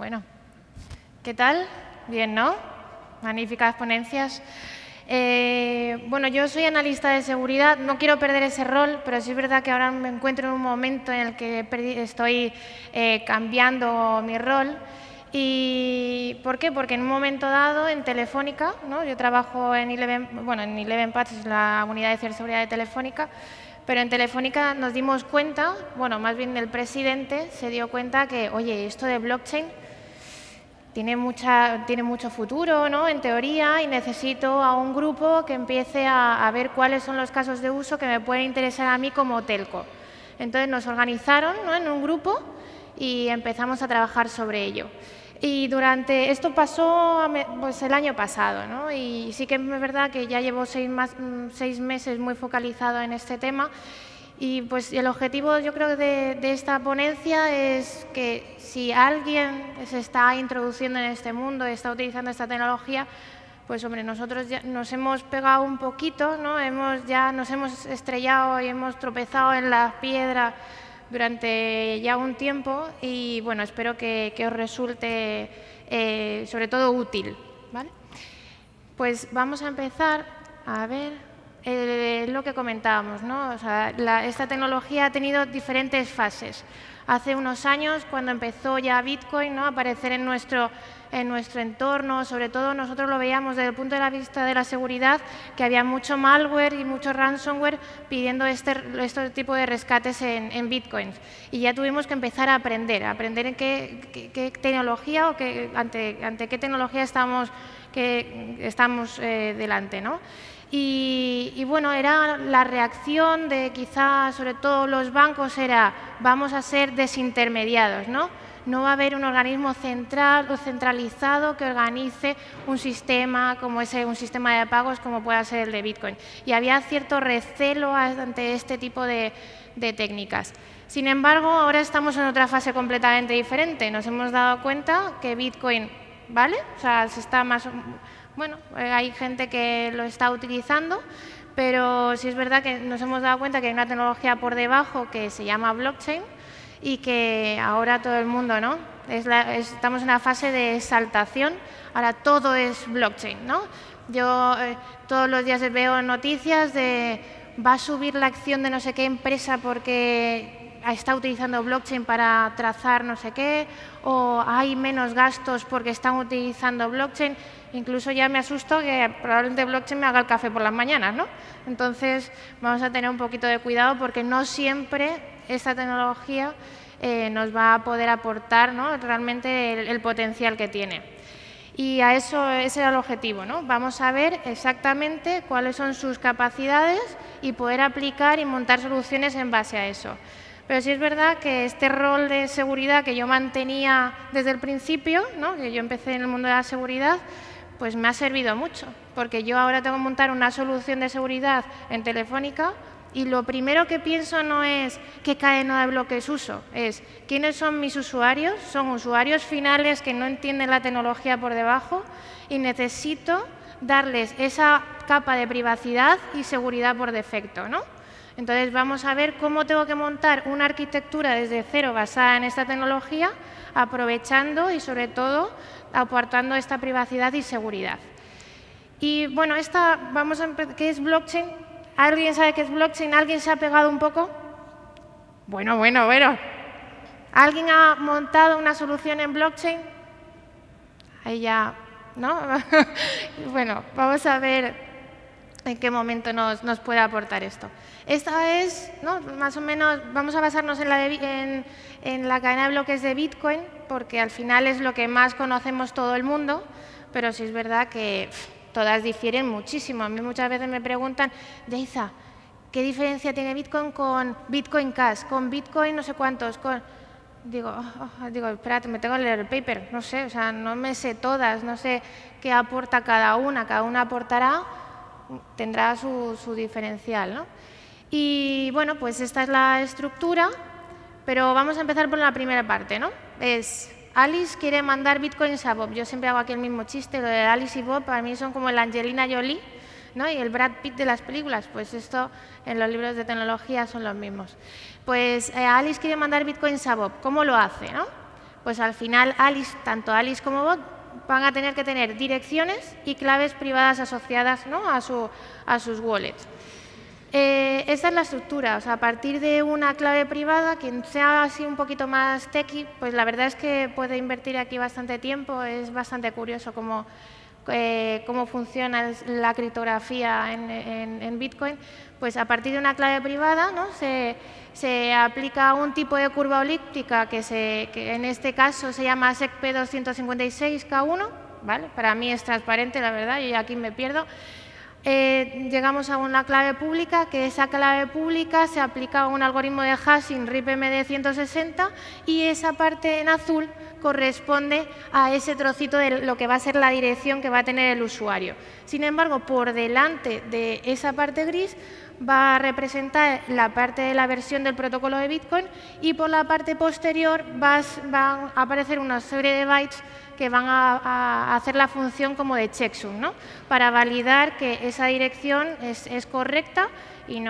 Bueno, ¿qué tal? Bien, ¿no? Magníficas ponencias. Bueno, yo soy analista de seguridad, no quiero perder ese rol, pero sí es verdad que ahora me encuentro en un momento en el que estoy cambiando mi rol. ¿Y por qué? Porque en un momento dado, en Telefónica, ¿no? Yo trabajo en ElevenPaths, es la unidad de ciberseguridad de Telefónica, pero en Telefónica nos dimos cuenta, bueno, más bien el presidente se dio cuenta que, oye, esto de blockchain tiene mucho futuro, ¿no? En teoría, y necesito a un grupo que empiece a ver cuáles son los casos de uso que me pueden interesar a mí como telco. Entonces nos organizaron, ¿no?, en un grupo y empezamos a trabajar sobre ello. Y esto pasó pues, el año pasado, ¿no? Y sí que es verdad que ya llevo 6 meses muy focalizado en este tema. Y pues el objetivo, yo creo, de esta ponencia es que si alguien se está introduciendo en este mundo, está utilizando esta tecnología, pues hombre, nosotros ya nos hemos pegado un poquito, ¿no? Nos hemos estrellado y hemos tropezado en la piedra durante ya un tiempo y bueno, espero que os resulte sobre todo útil, ¿vale? Pues vamos a empezar a ver lo que comentábamos, ¿no? O sea, esta tecnología ha tenido diferentes fases. Hace unos años, cuando empezó ya Bitcoin, ¿no?, a aparecer en nuestro entorno, sobre todo nosotros lo veíamos desde el punto de vista de la seguridad, que había mucho malware y mucho ransomware pidiendo este tipo de rescates en Bitcoins. Y ya tuvimos que empezar a aprender en qué tecnología o ante qué tecnología estamos delante, ¿no? Y bueno, era la reacción de quizá, sobre todo los bancos, era vamos a ser desintermediados, ¿no? No va a haber un organismo central o centralizado que organice un sistema como un sistema de pagos como pueda ser el de Bitcoin. Y había cierto recelo ante este tipo de técnicas. Sin embargo, ahora estamos en otra fase completamente diferente. Nos hemos dado cuenta que Bitcoin, ¿vale? O sea, bueno, hay gente que lo está utilizando, pero sí es verdad que nos hemos dado cuenta que hay una tecnología por debajo que se llama blockchain y que ahora todo el mundo, ¿no? Estamos en una fase de exaltación, ahora todo es blockchain, ¿no? Yo todos los días veo noticias de va a subir la acción de no sé qué empresa porque está utilizando blockchain para trazar no sé qué, o hay menos gastos porque están utilizando blockchain. Incluso ya me asusto que probablemente blockchain me haga el café por las mañanas, ¿no? Entonces vamos a tener un poquito de cuidado porque no siempre esta tecnología nos va a poder aportar, ¿no?, realmente el potencial que tiene. Y a eso ese era el objetivo, ¿no? Vamos a ver exactamente cuáles son sus capacidades y poder aplicar y montar soluciones en base a eso. Pero sí es verdad que este rol de seguridad que yo mantenía desde el principio, ¿no?, que yo empecé en el mundo de la seguridad, pues me ha servido mucho, porque yo ahora tengo que montar una solución de seguridad en Telefónica y lo primero que pienso no es qué cadena de bloques uso, es quiénes son mis usuarios, son usuarios finales que no entienden la tecnología por debajo y necesito darles esa capa de privacidad y seguridad por defecto, ¿no? Entonces vamos a ver cómo tengo que montar una arquitectura desde cero basada en esta tecnología, aprovechando y sobre todo aportando esta privacidad y seguridad. Y bueno, ¿qué es blockchain? ¿Alguien sabe qué es blockchain? ¿Alguien se ha pegado un poco? Bueno. ¿Alguien ha montado una solución en blockchain? Ahí ya, ¿no? Bueno, vamos a ver en qué momento nos puede aportar esto. Esta es, ¿no?, más o menos, vamos a basarnos en la cadena de bloques de Bitcoin, porque al final es lo que más conocemos todo el mundo, pero sí es verdad que todas difieren muchísimo. A mí muchas veces me preguntan, Yaiza, ¿qué diferencia tiene Bitcoin con Bitcoin Cash, con Bitcoin no sé cuántos? Digo, espérate, me tengo que leer el paper, no sé, o sea, no me sé todas, no sé qué aporta cada una aportará, tendrá su diferencial, ¿no? Y bueno, pues esta es la estructura, pero vamos a empezar por la primera parte, ¿no? Alice quiere mandar bitcoins a Bob. Yo siempre hago aquí el mismo chiste, lo de Alice y Bob para mí son como la Angelina Jolie, ¿no?, y el Brad Pitt de las películas. Pues esto en los libros de tecnología son los mismos. Pues Alice quiere mandar bitcoins a Bob. ¿Cómo lo hace, no? Pues al final Alice, tanto Alice como Bot van a tener que tener direcciones y claves privadas asociadas, ¿no?, a sus wallets. Esta es la estructura, o sea, a partir de una clave privada, quien sea así un poquito más techy, pues la verdad es que puede invertir aquí bastante tiempo, es bastante curioso cómo funciona la criptografía en Bitcoin. Pues a partir de una clave privada, ¿no?, se aplica un tipo de curva elíptica que en este caso se llama SECP256K1, ¿vale? Para mí es transparente, la verdad, yo aquí me pierdo. Llegamos a una clave pública, que esa clave pública se aplica a un algoritmo de hashing RIP-MD 160 y esa parte en azul corresponde a ese trocito de lo que va a ser la dirección que va a tener el usuario. Sin embargo, por delante de esa parte gris va a representar la parte de la versión del protocolo de Bitcoin y por la parte posterior van a aparecer una serie de bytes que van a hacer la función como de checksum, ¿no?, para validar que esa dirección es correcta y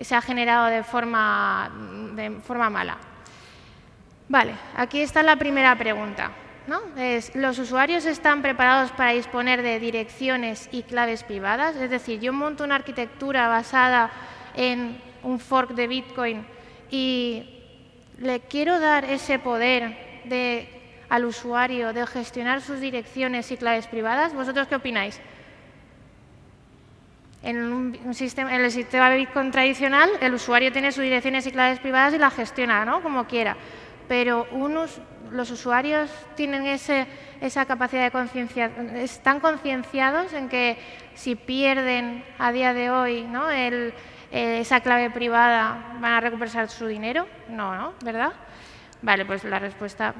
se ha generado de forma mala. Vale, aquí está la primera pregunta, ¿no? ¿Los usuarios están preparados para disponer de direcciones y claves privadas? Es decir, yo monto una arquitectura basada en un fork de Bitcoin y le quiero dar ese poder al usuario de gestionar sus direcciones y claves privadas. ¿Vosotros qué opináis? En el sistema de Bitcoin tradicional, el usuario tiene sus direcciones y claves privadas y las gestiona, ¿no?, como quiera. Pero los usuarios tienen esa capacidad de conciencia, están concienciados en que si pierden a día de hoy, ¿no?, esa clave privada, van a recuperar su dinero. No, ¿verdad? Vale, pues la respuesta…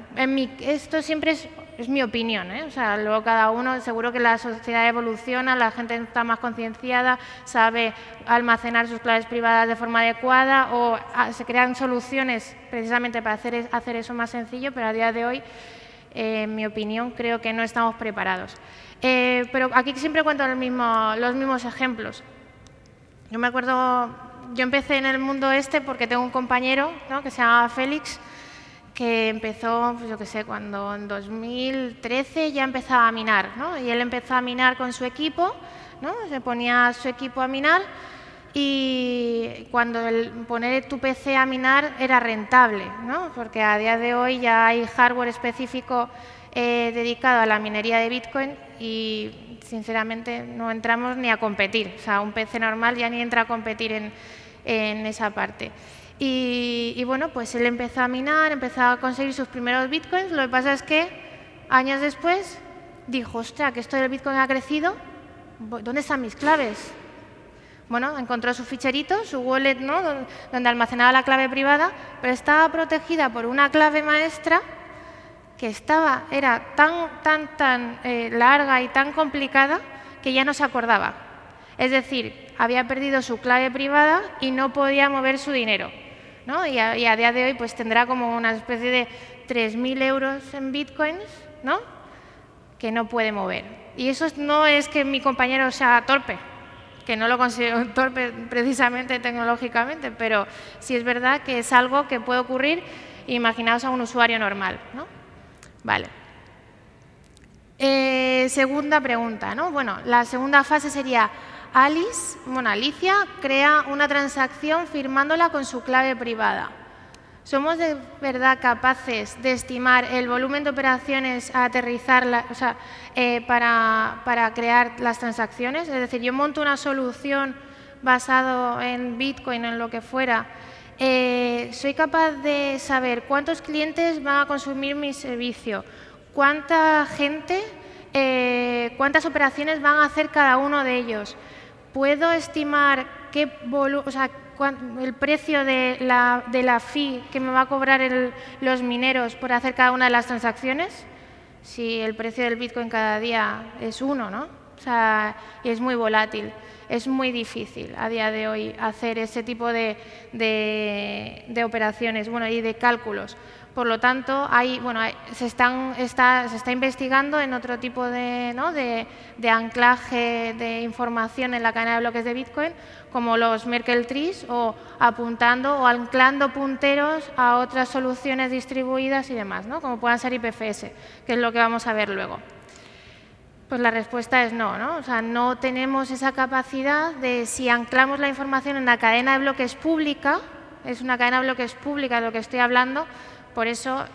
esto siempre es mi opinión, ¿eh? O sea, luego cada uno, seguro que la sociedad evoluciona, la gente está más concienciada, sabe almacenar sus claves privadas de forma adecuada o se crean soluciones precisamente para hacer eso más sencillo, pero a día de hoy, en mi opinión, creo que no estamos preparados. Pero aquí siempre cuento los mismos ejemplos. Yo me acuerdo, yo empecé en el mundo porque tengo un compañero, ¿no?, que se llama Félix, que empezó, pues yo qué sé, cuando en 2013 ya empezaba a minar, ¿no? Y él empezó a minar con su equipo, ¿no? Se ponía su equipo a minar y cuando poner tu PC a minar era rentable, ¿no? Porque a día de hoy ya hay hardware específico dedicado a la minería de Bitcoin y, sinceramente, no entramos ni a competir. O sea, un PC normal ya ni entra a competir en esa parte. Y bueno, pues él empezó a minar, empezó a conseguir sus primeros bitcoins. Lo que pasa es que años después dijo, ostras, que esto del bitcoin ha crecido, ¿dónde están mis claves? Bueno, encontró su ficherito, su wallet, ¿no?, donde almacenaba la clave privada, pero estaba protegida por una clave maestra que era tan larga y tan complicada que ya no se acordaba. Es decir, había perdido su clave privada y no podía mover su dinero, ¿no? Y a día de hoy pues tendrá como una especie de 3.000 euros en bitcoins, ¿no?, que no puede mover. Y eso no es que mi compañero sea torpe, que no lo considero torpe precisamente tecnológicamente, pero sí es verdad que es algo que puede ocurrir, imaginaos a un usuario normal, ¿no? Vale. Segunda pregunta, ¿no? Bueno, la segunda fase sería Alicia crea una transacción firmándola con su clave privada. ¿Somos de verdad capaces de estimar el volumen de operaciones a aterrizar, para crear las transacciones? Es decir, yo monto una solución basado en Bitcoin, en lo que fuera. ¿Soy capaz de saber cuántos clientes van a consumir mi servicio? ¿Cuánta gente? ¿Cuántas operaciones van a hacer cada uno de ellos? ¿Puedo estimar el precio de la fee que me va a cobrar los mineros por hacer cada una de las transacciones? Si el precio del Bitcoin cada día es 1, ¿no? O sea, y es muy volátil. Es muy difícil a día de hoy hacer ese tipo de operaciones, bueno, y de cálculos. Por lo tanto, se está investigando en otro tipo de anclaje de información en la cadena de bloques de Bitcoin, como los Merkle trees, o apuntando o anclando punteros a otras soluciones distribuidas y demás, ¿no? Como puedan ser IPFS, que es lo que vamos a ver luego. Pues la respuesta es no, ¿no? O sea, no tenemos esa capacidad de, si anclamos la información en la cadena de bloques pública, es una cadena de bloques pública de lo que estoy hablando, por eso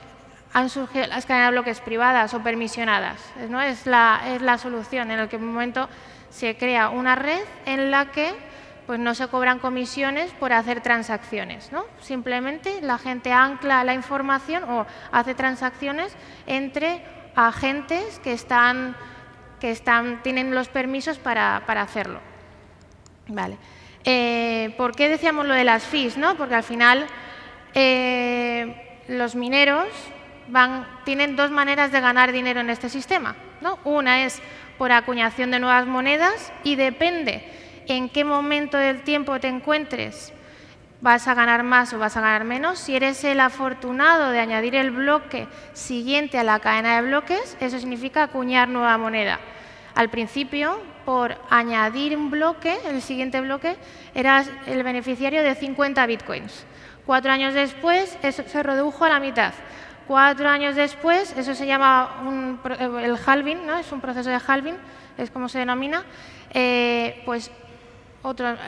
han surgido las cadenas de bloques privadas o permisionadas, ¿no? Es la solución en la que en un momento se crea una red en la que pues, no se cobran comisiones por hacer transacciones, ¿no? Simplemente la gente ancla la información o hace transacciones entre agentes que tienen los permisos para hacerlo. Vale. ¿Por qué decíamos lo de las fees, ¿no? Porque al final los mineros tienen dos maneras de ganar dinero en este sistema, ¿no? Una es por acuñación de nuevas monedas y depende en qué momento del tiempo te encuentres, vas a ganar más o vas a ganar menos. Si eres el afortunado de añadir el bloque siguiente a la cadena de bloques, eso significa acuñar nueva moneda. Al principio, por añadir un bloque, el siguiente bloque, eras el beneficiario de 50 bitcoins. 4 años después, eso se redujo a la mitad. 4 años después, eso se llama el halving, ¿no? Es un proceso de halving, es como se denomina, pues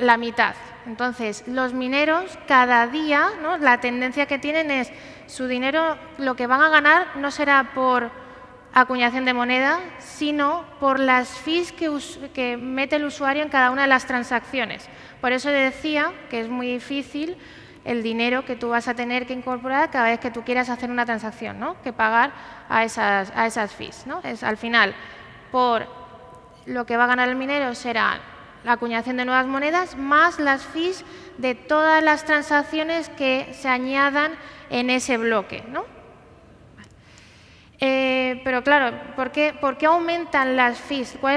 la mitad. Entonces, los mineros cada día, ¿no? La tendencia que tienen es su dinero, lo que van a ganar no será por acuñación de moneda, sino por las fees que mete el usuario en cada una de las transacciones. Por eso decía que es muy difícil el dinero que tú vas a tener que incorporar cada vez que tú quieras hacer una transacción, ¿no? Que pagar a esas fees, ¿no? Al final, por lo que va a ganar el minero será la acuñación de nuevas monedas más las fees de todas las transacciones que se añadan en ese bloque, ¿no? Pero claro, ¿por qué aumentan las fees? ¿Por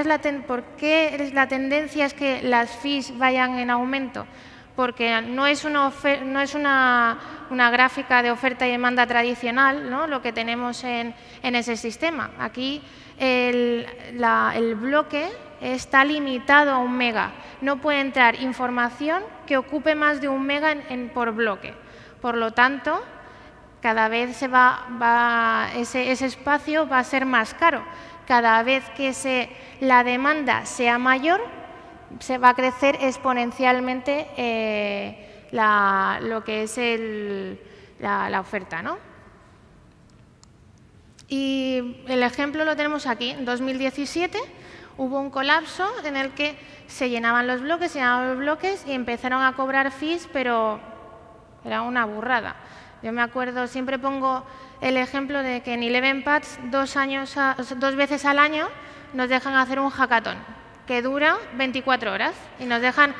qué la tendencia es que las fees vayan en aumento? Porque no es una gráfica de oferta y demanda tradicional, ¿no? Lo que tenemos en ese sistema. Aquí el bloque está limitado a 1 mega. No puede entrar información que ocupe más de 1 mega por bloque. Por lo tanto, cada vez ese espacio va a ser más caro. Cada vez que la demanda sea mayor, se va a crecer exponencialmente lo que es la oferta, ¿no? Y el ejemplo lo tenemos aquí. En 2017 hubo un colapso en el que se llenaban los bloques y empezaron a cobrar fees, pero era una burrada. Yo me acuerdo, siempre pongo el ejemplo de que en ElevenPads 2 veces al año nos dejan hacer un hackathon que dura 24 horas y nos dejan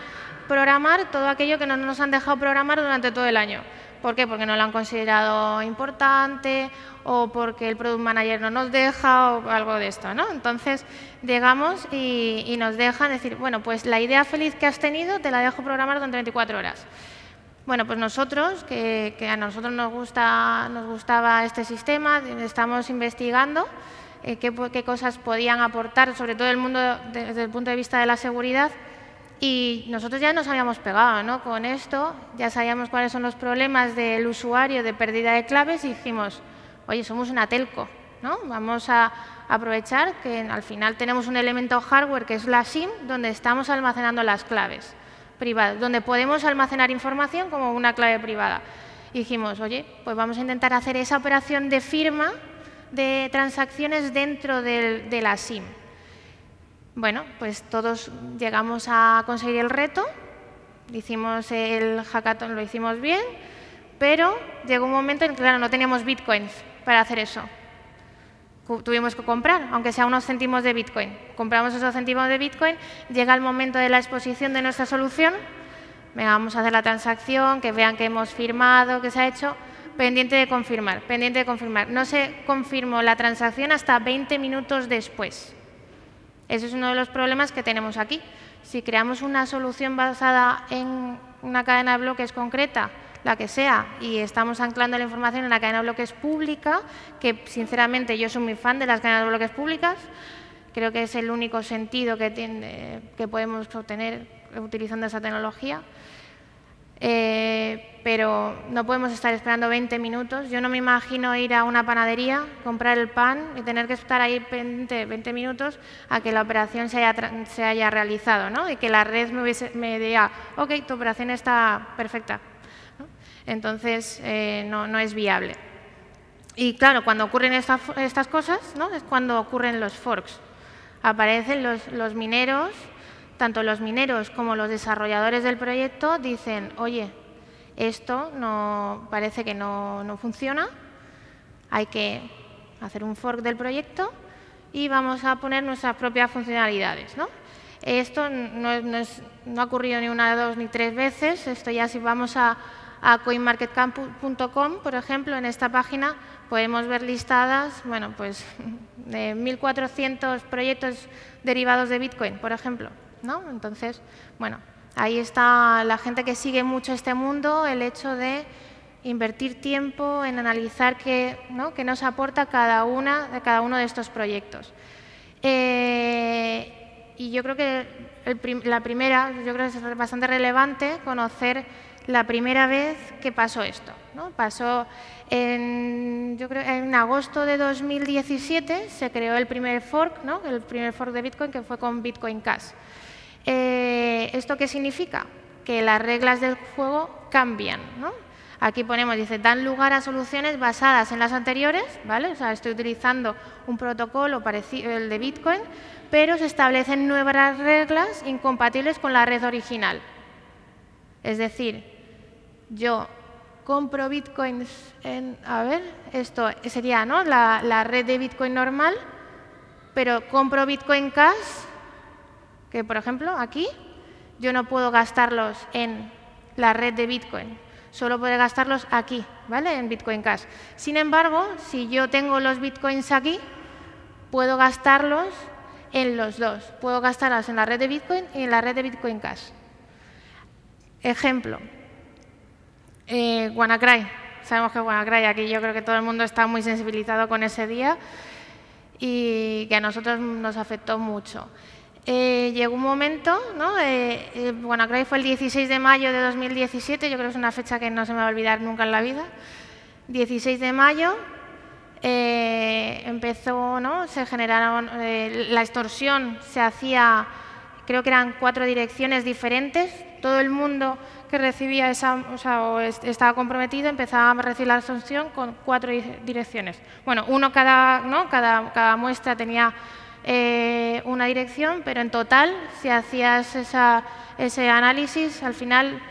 programar todo aquello que no nos han dejado programar durante todo el año. ¿Por qué? Porque no lo han considerado importante o porque el Product Manager no nos deja o algo de esto, ¿no? Entonces, llegamos y nos dejan decir, bueno, pues la idea feliz que has tenido te la dejo programar durante 24 horas. Bueno, pues nosotros, que a nosotros nos gustaba este sistema, estamos investigando qué cosas podían aportar, sobre todo desde el punto de vista de la seguridad, y nosotros ya nos habíamos pegado, ¿no? Con esto, ya sabíamos cuáles son los problemas del usuario de pérdida de claves y dijimos, oye, somos una telco, ¿no? Vamos a aprovechar que al final tenemos un elemento hardware que es la SIM, donde estamos almacenando las claves privadas, donde podemos almacenar información como una clave privada. Y dijimos, oye, pues vamos a intentar hacer esa operación de firma de transacciones dentro de la SIM. Bueno, pues todos llegamos a conseguir el reto, hicimos el hackathon, lo hicimos bien, pero llegó un momento en que, claro, no teníamos bitcoins para hacer eso. Tuvimos que comprar, aunque sea unos céntimos de bitcoin. Compramos esos céntimos de bitcoin, llega el momento de la exposición de nuestra solución, venga, vamos a hacer la transacción, que vean que hemos firmado, que se ha hecho, pendiente de confirmar, pendiente de confirmar. No se confirmó la transacción hasta 20 minutos después. Ese es uno de los problemas que tenemos aquí. Si creamos una solución basada en una cadena de bloques concreta, la que sea, y estamos anclando la información en la cadena de bloques pública, que sinceramente yo soy muy fan de las cadenas de bloques públicas, creo que es el único sentido que podemos obtener utilizando esa tecnología. Pero no podemos estar esperando 20 minutos. Yo no me imagino ir a una panadería, comprar el pan y tener que estar ahí pendiente 20 minutos a que la operación se haya realizado, ¿no? Y que la red me diga, ok, tu operación está perfecta, ¿no? Entonces, no es viable. Y claro, cuando ocurren estas cosas, ¿no? Es cuando ocurren los forks. Aparecen los mineros. Tanto los mineros como los desarrolladores del proyecto dicen, oye, esto parece que no funciona, hay que hacer un fork del proyecto y vamos a poner nuestras propias funcionalidades, ¿no? Esto no ha ocurrido ni una, dos ni tres veces. Esto ya, si vamos a coinmarketcap.com, por ejemplo, en esta página podemos ver listadas, bueno, pues de 1.400 proyectos derivados de Bitcoin, por ejemplo, ¿no? Entonces, bueno, ahí está la gente que sigue mucho este mundo, el hecho de invertir tiempo en analizar qué nos aporta cada uno de estos proyectos. Y yo creo que yo creo que es bastante relevante conocer la primera vez que pasó esto, ¿no? Pasó yo creo en agosto de 2017, se creó el primer fork, ¿no? El primer fork de Bitcoin, que fue con Bitcoin Cash. ¿Esto qué significa? Que las reglas del juego cambian, ¿no? Aquí ponemos, dice, dan lugar a soluciones basadas en las anteriores, ¿vale? O sea, estoy utilizando un protocolo parecido al de Bitcoin, pero se establecen nuevas reglas incompatibles con la red original. Es decir, yo compro Bitcoins esto sería, ¿no? la red de Bitcoin normal, pero compro Bitcoin Cash, que por ejemplo aquí yo no puedo gastarlos en la red de Bitcoin, solo puedo gastarlos aquí, ¿vale? En Bitcoin Cash. Sin embargo, si yo tengo los Bitcoins aquí, puedo gastarlos en los dos. Puedo gastarlos en la red de Bitcoin y en la red de Bitcoin Cash. Ejemplo, WannaCry. Sabemos que WannaCry aquí yo creo que todo el mundo está muy sensibilizado con ese día y que a nosotros nos afectó mucho. Llegó un momento, ¿no? WannaCry fue el 16 de mayo de 2017, yo creo que es una fecha que no se me va a olvidar nunca en la vida. 16 de mayo empezó, ¿no? Se generaron, la extorsión se hacía, creo que eran 4 direcciones diferentes. Todo el mundo que recibía estaba comprometido empezaba a recibir la extorsión con 4 direcciones. Bueno, cada muestra tenía una dirección, pero en total, si hacías ese análisis, al final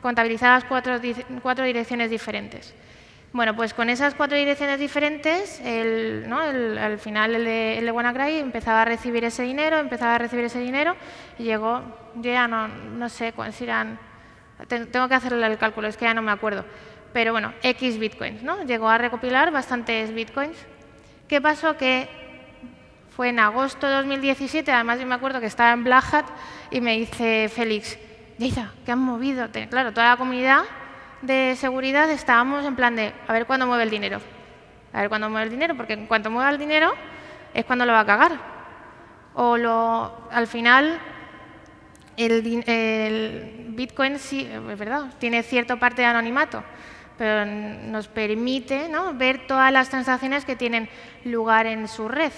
contabilizabas 4 direcciones diferentes. Bueno, pues con esas 4 direcciones diferentes, al final el de WannaCry empezaba a recibir ese dinero, y llegó, yo ya no sé cuáles eran, tengo que hacerle el cálculo, es que ya no me acuerdo, pero bueno, X bitcoins, ¿no? Llegó a recopilar bastantes bitcoins. ¿Qué pasó? Que fue en agosto de 2017, además yo me acuerdo que estaba en Black Hat y me dice Félix, Yaiza, ¿qué han movido? Claro, toda la comunidad de seguridad estábamos en plan de a ver cuándo mueve el dinero. A ver cuándo mueve el dinero, porque en cuanto mueva el dinero es cuando lo va a cagar. Al final, el Bitcoin sí, es verdad, tiene cierta parte de anonimato, pero nos permite, ¿no?, ver todas las transacciones que tienen lugar en su red.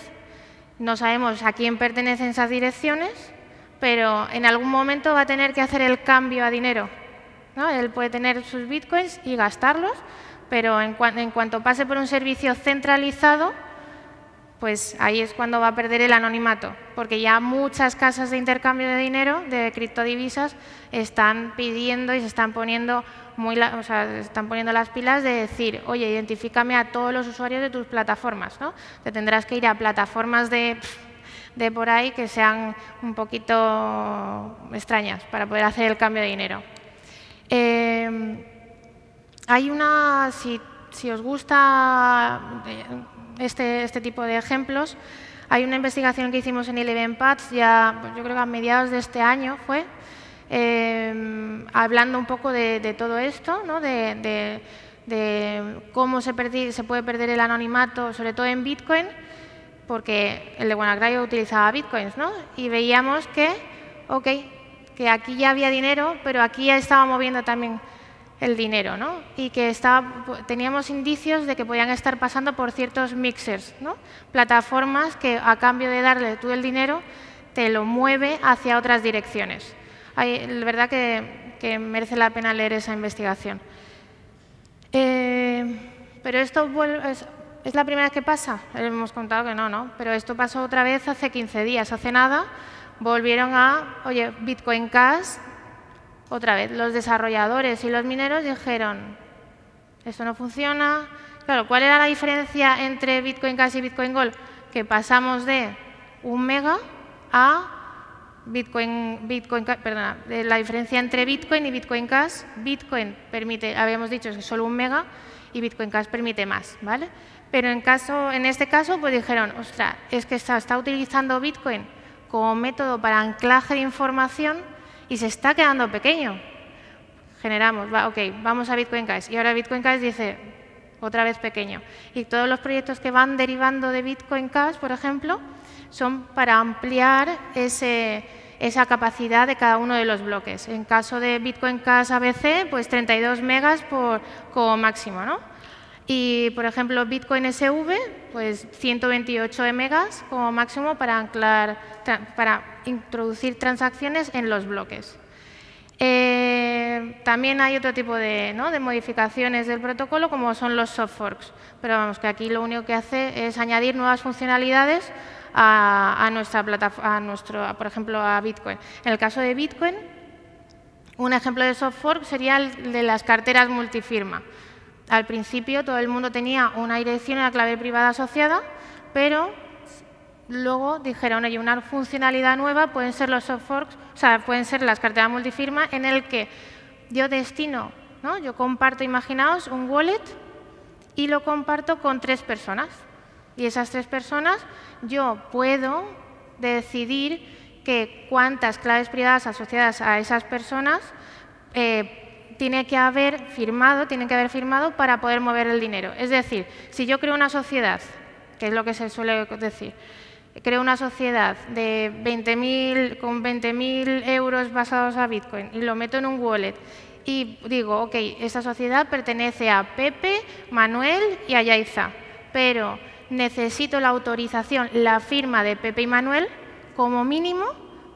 No sabemos a quién pertenecen esas direcciones, pero en algún momento va a tener que hacer el cambio a dinero, ¿no? Él puede tener sus bitcoins y gastarlos, pero en cuanto pase por un servicio centralizado, pues ahí es cuando va a perder el anonimato, porque ya muchas casas de intercambio de dinero, de criptodivisas, están pidiendo y se están poniendo están poniendo las pilas de decir, oye, identifícame a todos los usuarios de tus plataformas, ¿no? Te tendrás que ir a plataformas de por ahí que sean un poquito extrañas para poder hacer el cambio de dinero. Hay si os gusta este tipo de ejemplos, Hay una investigación que hicimos en Eleven Paths, ya pues yo creo que a mediados de este año fue, hablando un poco de todo esto, ¿no? de cómo se puede perder el anonimato, sobre todo en Bitcoin, porque el de WannaCry utilizaba Bitcoins, ¿no? Y veíamos que, que aquí ya había dinero, pero aquí ya estaba moviendo también el dinero, ¿no? Y que teníamos indicios de que podían estar pasando por ciertos mixers, ¿no? Plataformas que a cambio de darle tú el dinero te lo mueve hacia otras direcciones. La verdad que merece la pena leer esa investigación. Pero esto ¿es la primera vez que pasa? Hemos contado que no, ¿no? Pero esto pasó otra vez hace 15 días, hace nada. Volvieron oye, Bitcoin Cash, otra vez. Los desarrolladores y los mineros dijeron, esto no funciona. Claro, ¿cuál era la diferencia entre Bitcoin Cash y Bitcoin Gold? Que pasamos de 1 mega a la diferencia entre Bitcoin y Bitcoin Cash. Bitcoin permite, habíamos dicho, que solo 1 mega y Bitcoin Cash permite más, ¿vale? Pero en este caso, pues dijeron, ostras, es que está utilizando Bitcoin como método para anclaje de información y se está quedando pequeño. Generamos, vamos a Bitcoin Cash. Y ahora Bitcoin Cash dice, otra vez pequeño. Y todos los proyectos que van derivando de Bitcoin Cash, por ejemplo, son para ampliar esa capacidad de cada uno de los bloques. En caso de Bitcoin Cash ABC, pues 32 megas como máximo, ¿no? Y, por ejemplo, Bitcoin SV, pues 128 megas como máximo para introducir transacciones en los bloques. También hay otro tipo de modificaciones del protocolo, como son los soft forks. Pero vamos, que aquí lo único que hace es añadir nuevas funcionalidades a nuestra plataforma, por ejemplo, a Bitcoin. En el caso de Bitcoin, un ejemplo de soft fork sería el de las carteras multifirma. Al principio todo el mundo tenía una dirección y una clave privada asociada, pero luego dijeron, oye, una funcionalidad nueva pueden ser los soft forks, o sea, pueden ser las carteras multifirma en el que yo destino, ¿no? Yo comparto, imaginaos, un wallet y lo comparto con 3 personas. Y esas 3 personas yo puedo decidir que cuántas claves privadas asociadas a esas personas tienen que haber firmado para poder mover el dinero. Es decir, si yo creo una sociedad, que es lo que se suele decir, creo una sociedad de con 20.000 euros basados a Bitcoin y lo meto en un wallet y digo, esta sociedad pertenece a Pepe, Manuel y a Yaiza, pero necesito la autorización, la firma de Pepe y Manuel como mínimo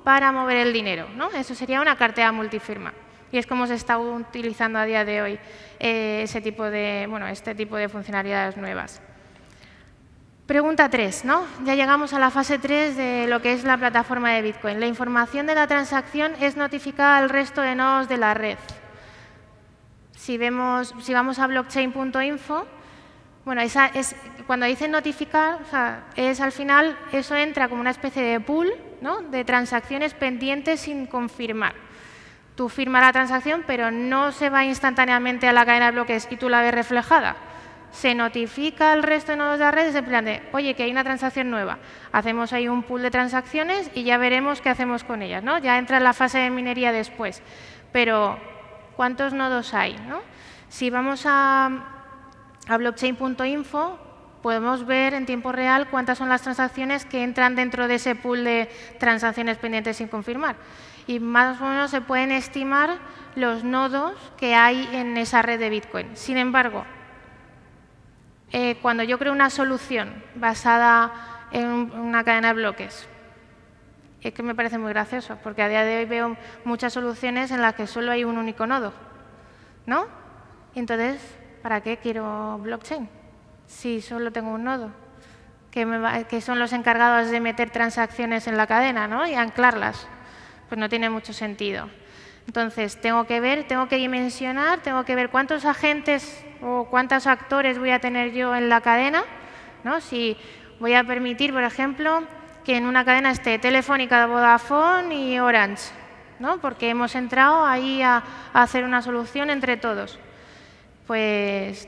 para mover el dinero, ¿no? Eso sería una cartera multifirma. Y es como se está utilizando a día de hoy este tipo de funcionalidades nuevas. Pregunta 3, ¿no? Ya llegamos a la fase 3 de lo que es la plataforma de Bitcoin. La información de la transacción es notificada al resto de nodos de la red. Si vamos a blockchain.info, bueno, cuando dice notificar, o sea, al final eso entra como una especie de pool, ¿no? De transacciones pendientes sin confirmar. Tú firmas la transacción, pero no se va instantáneamente a la cadena de bloques y tú la ves reflejada. Se notifica al resto de nodos de la red en plan de, oye, que hay una transacción nueva. Hacemos ahí un pool de transacciones y ya veremos qué hacemos con ellas, ¿no? Ya entra en la fase de minería después. Pero, ¿cuántos nodos hay, ¿no? Si vamos a blockchain.info, podemos ver en tiempo real cuántas son las transacciones que entran dentro de ese pool de transacciones pendientes sin confirmar. Y más o menos se pueden estimar los nodos que hay en esa red de Bitcoin. Sin embargo, cuando yo creo una solución basada en una cadena de bloques, es que me parece muy gracioso, porque a día de hoy veo muchas soluciones en las que solo hay un único nodo, ¿no? Entonces, ¿para qué quiero blockchain si solo tengo un nodo? Que son los encargados de meter transacciones en la cadena, ¿no? Y anclarlas. Pues no tiene mucho sentido. Entonces, tengo que dimensionar, tengo que ver cuántos agentes o cuántos actores voy a tener yo en la cadena, ¿no? Si voy a permitir, por ejemplo, que en una cadena esté Telefónica, Vodafone y Orange, ¿no? Porque hemos entrado ahí a hacer una solución entre todos. Pues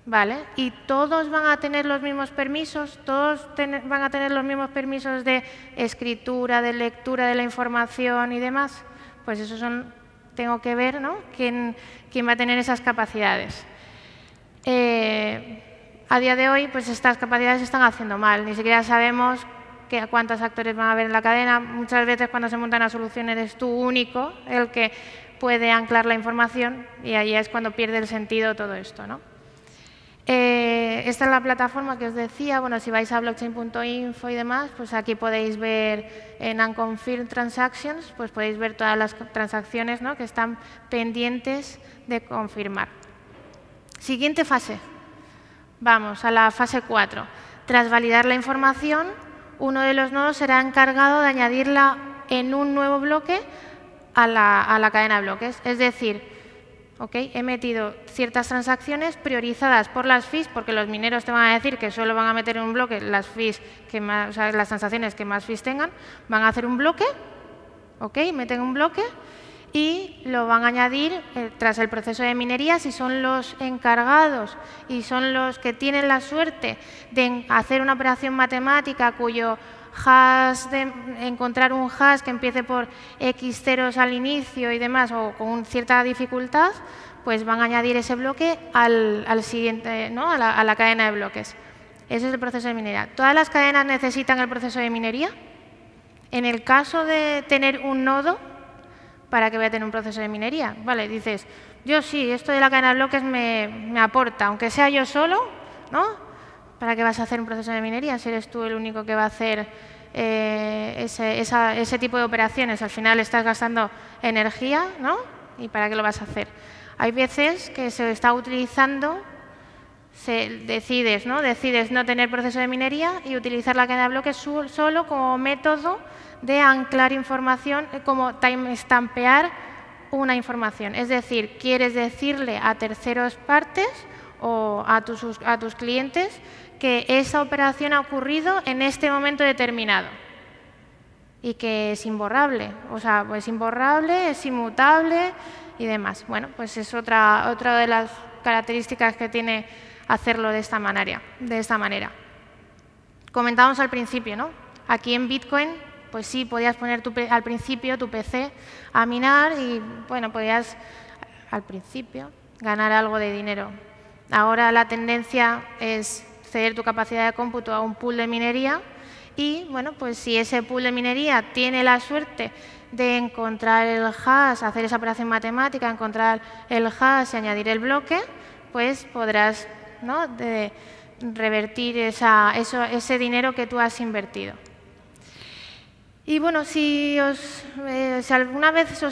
¿vale? Y todos van a tener los mismos permisos, todos van a tener los mismos permisos de escritura, de lectura de la información y demás. Pues eso tengo que ver, ¿no? quién va a tener esas capacidades. A día de hoy, pues estas capacidades se están haciendo mal. Ni siquiera sabemos cuántos actores van a haber en la cadena. Muchas veces cuando se monta una solución eres tú único el que puede anclar la información y ahí es cuando pierde el sentido todo esto, ¿no? Esta es la plataforma que os decía. Bueno, si vais a blockchain.info y demás, pues aquí podéis ver en Unconfirmed Transactions, pues podéis ver todas las transacciones, ¿no?, que están pendientes de confirmar. Siguiente fase. Vamos a la fase 4. Tras validar la información, uno de los nodos será encargado de añadirla en un nuevo bloque a la cadena de bloques. Es decir, he metido ciertas transacciones priorizadas por las fees, porque los mineros te van a decir que solo van a meter en un bloque las fees que más, las transacciones que más fees tengan. Van a hacer un bloque, meten un bloque y lo van a añadir tras el proceso de minería. Si son los encargados y son los que tienen la suerte de hacer una operación matemática cuyo hash, de encontrar un hash que empiece por X ceros al inicio y demás, o con cierta dificultad, pues van a añadir ese bloque al siguiente, ¿no?, a la cadena de bloques. Ese es el proceso de minería. ¿Todas las cadenas necesitan el proceso de minería? En el caso de tener un nodo, ¿para qué voy a tener un proceso de minería? Vale, dices, yo sí, esto de la cadena de bloques me aporta, aunque sea yo solo, ¿no? ¿Para qué vas a hacer un proceso de minería si eres tú el único que va a hacer ese tipo de operaciones? Al final estás gastando energía, ¿no? ¿Y para qué lo vas a hacer? Hay veces que se está utilizando, decides no tener proceso de minería y utilizar la cadena de bloques solo como método de anclar información, como timestampear una información. Es decir, quieres decirle a terceras partes o a tus clientes que esa operación ha ocurrido en este momento determinado y que es imborrable. O sea, es imborrable, es inmutable y demás. Bueno, pues es otra de las características que tiene hacerlo de esta manera. Comentábamos al principio, ¿no? Aquí en Bitcoin, pues sí, podías poner al principio tu PC a minar y, bueno, podías al principio ganar algo de dinero. Ahora la tendencia es ceder tu capacidad de cómputo a un pool de minería y, bueno, pues si ese pool de minería tiene la suerte de encontrar el hash, hacer esa operación matemática, encontrar el hash y añadir el bloque, pues podrás, ¿no?, revertir ese dinero que tú has invertido. Y bueno, si alguna vez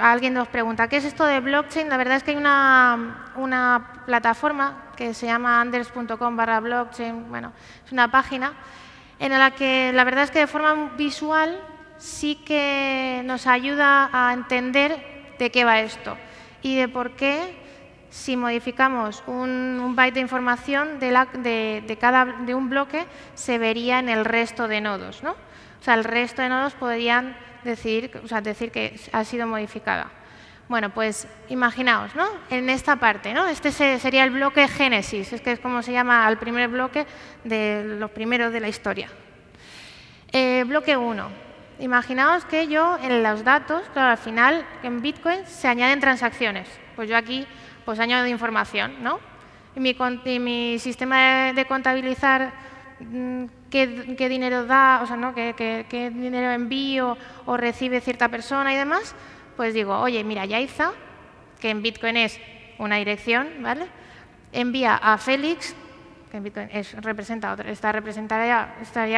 alguien os pregunta ¿qué es esto de blockchain? La verdad es que hay una plataforma que se llama anders.com/blockchain. Bueno, es una página en la que la verdad es que de forma visual sí que nos ayuda a entender de qué va esto y de por qué si modificamos un byte de información de un bloque se vería en el resto de nodos, ¿no? O sea, el resto de nodos podrían decir que ha sido modificada. Bueno, pues imaginaos, ¿no?, en esta parte, ¿no? Este sería el bloque Génesis, es que es como se llama al primer bloque de los primeros de la historia. Bloque 1. Imaginaos que yo en los datos, claro, al final en Bitcoin se añaden transacciones. Pues yo aquí pues añado información, ¿no? Y mi sistema de contabilizar qué dinero da, o sea, ¿no?, qué dinero envío o recibe cierta persona y demás, pues digo, oye, mira, Yaiza, que en Bitcoin es una dirección, ¿vale?, envía a Félix, que en Bitcoin estaría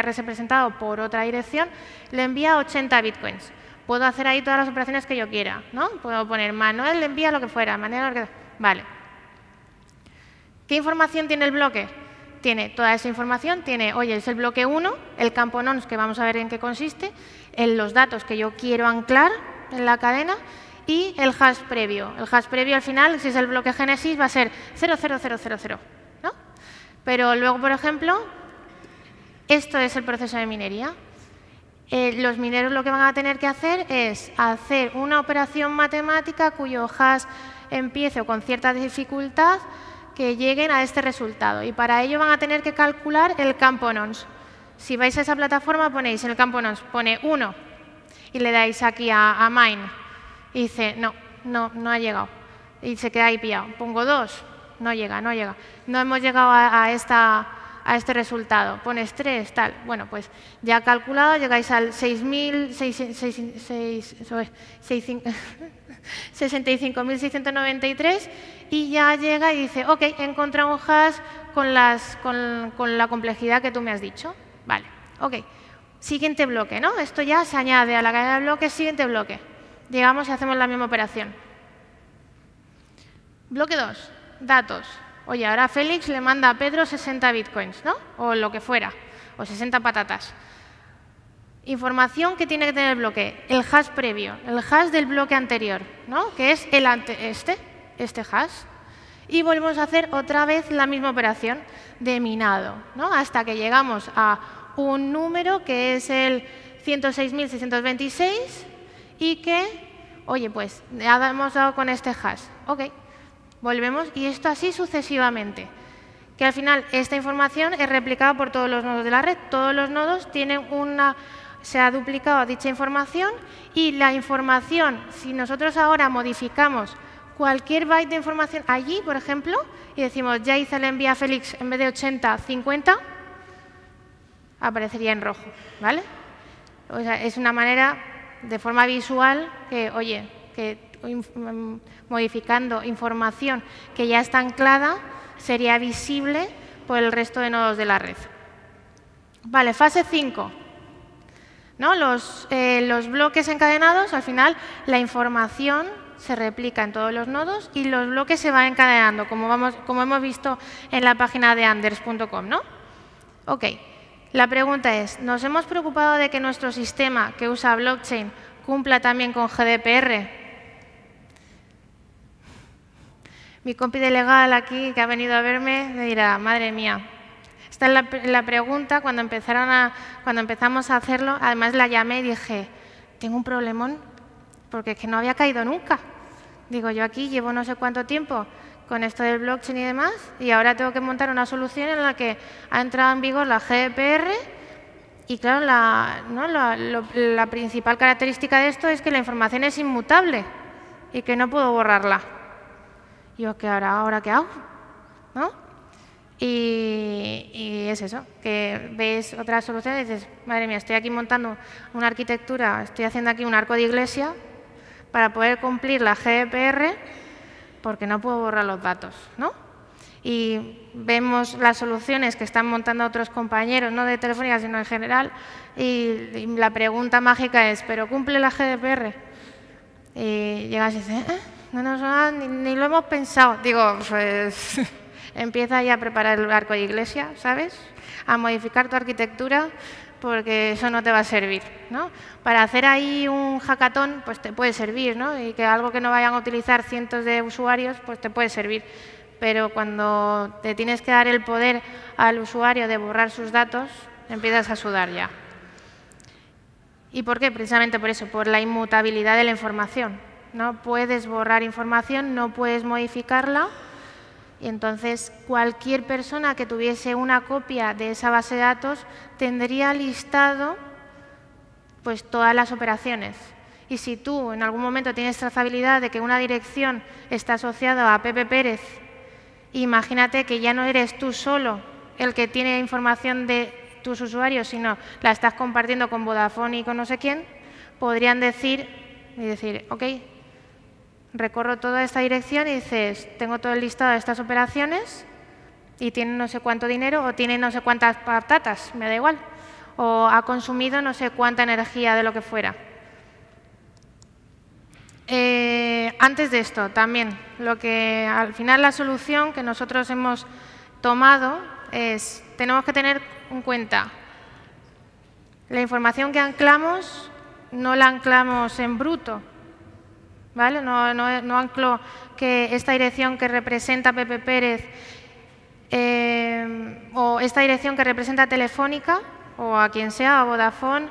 representado por otra dirección, le envía 80 Bitcoins. Puedo hacer ahí todas las operaciones que yo quiera, ¿no? Puedo poner Manuel le envía lo que fuera, Vale. ¿Qué información tiene el bloque? Tiene toda esa información, oye, es el bloque 1, el campo nonce, que vamos a ver en qué consiste, los datos que yo quiero anclar en la cadena y el hash previo. El hash previo al final, si es el bloque Génesis, va a ser 00000, ¿no? Pero luego, por ejemplo, esto es el proceso de minería. Los mineros lo que van a tener que hacer es hacer una operación matemática cuyo hash empiece con cierta dificultad que lleguen a este resultado. Y para ello van a tener que calcular el campo nonce. Si vais a esa plataforma, ponéis en el campo nonce, pone 1 y le dais aquí a mine. Y dice, no ha llegado. Y se queda ahí pillado. Pongo 2, no llega. No hemos llegado a este resultado. Pones 3, tal. Bueno, pues ya calculado, llegáis al 65.693 y ya llega y dice, OK, he encontrado un hash con la complejidad que tú me has dicho. Vale, OK. Siguiente bloque, ¿no? Esto ya se añade a la cadena de bloques, siguiente bloque. Llegamos y hacemos la misma operación. Bloque 2, datos. Oye, ahora Félix le manda a Pedro 60 bitcoins, ¿no? O lo que fuera, o 60 patatas. Información que tiene que tener el bloque, el hash previo, el hash del bloque anterior, ¿no? Que es este hash. Y volvemos a hacer otra vez la misma operación de minado, ¿no? Hasta que llegamos a un número que es el 106.626 y que, oye, pues ya hemos dado con este hash. OK. Volvemos y esto así sucesivamente. Que al final esta información es replicada por todos los nodos de la red. Todos los nodos tienen se ha duplicado dicha información y la información, si nosotros ahora modificamos cualquier byte de información allí, por ejemplo, y decimos ya hice el envío a Félix en vez de 80, 50, aparecería en rojo, ¿vale? O sea, es una manera de forma visual que, oye, que modificando información que ya está anclada sería visible por el resto de nodos de la red. Vale, fase 5. ¿No? Los bloques encadenados, al final, la información se replica en todos los nodos y los bloques se van encadenando, como hemos visto en la página de anders.com, ¿no? OK. La pregunta es, ¿nos hemos preocupado de que nuestro sistema que usa blockchain cumpla también con GDPR? Mi compi de legal aquí, que ha venido a verme, me dirá, madre mía. Esta es la pregunta cuando empezamos a hacerlo. Además, la llamé y dije, tengo un problemón, porque es que no había caído nunca. Digo, yo aquí llevo no sé cuánto tiempo con esto del blockchain y demás, y ahora tengo que montar una solución en la que ha entrado en vigor la GDPR. Y claro, la principal característica de esto es que la información es inmutable y que no puedo borrarla. Yo, ¿ahora qué hago? ¿No? Y es eso, que ves otras soluciones y dices, madre mía, estoy aquí montando una arquitectura, estoy haciendo aquí un arco de iglesia para poder cumplir la GDPR porque no puedo borrar los datos, ¿no? Y vemos las soluciones que están montando otros compañeros, no de Telefónica, sino en general, y la pregunta mágica es, ¿pero cumple la GDPR? Y llegas y dices, no, ni lo hemos pensado. Digo, pues empieza ya a preparar el arco de iglesia, ¿sabes? A modificar tu arquitectura, porque eso no te va a servir, ¿no? Para hacer ahí un hackathon, pues te puede servir, ¿no? Y que algo que no vayan a utilizar cientos de usuarios, pues te puede servir. Pero cuando te tienes que dar el poder al usuario de borrar sus datos, empiezas a sudar ya. ¿Y por qué? Precisamente por eso, por la inmutabilidad de la información. No puedes borrar información, no puedes modificarla. Y entonces, cualquier persona que tuviese una copia de esa base de datos tendría listado pues, todas las operaciones. Y si tú en algún momento tienes trazabilidad de que una dirección está asociada a Pepe Pérez, imagínate que ya no eres tú solo el que tiene información de tus usuarios, sino la estás compartiendo con Vodafone y con no sé quién, podrían decir, OK, recorro toda esta dirección y dices, tengo todo el listado de estas operaciones y tiene no sé cuánto dinero o tiene no sé cuántas patatas, me da igual, o ha consumido no sé cuánta energía de lo que fuera. Antes de esto, también, lo que al final la solución que nosotros hemos tomado es, tenemos que tener en cuenta la información que anclamos, no la anclamos en bruto, ¿vale? No anclo que esta dirección que representa Pepe Pérez o esta dirección que representa Telefónica o a quien sea, a Vodafone,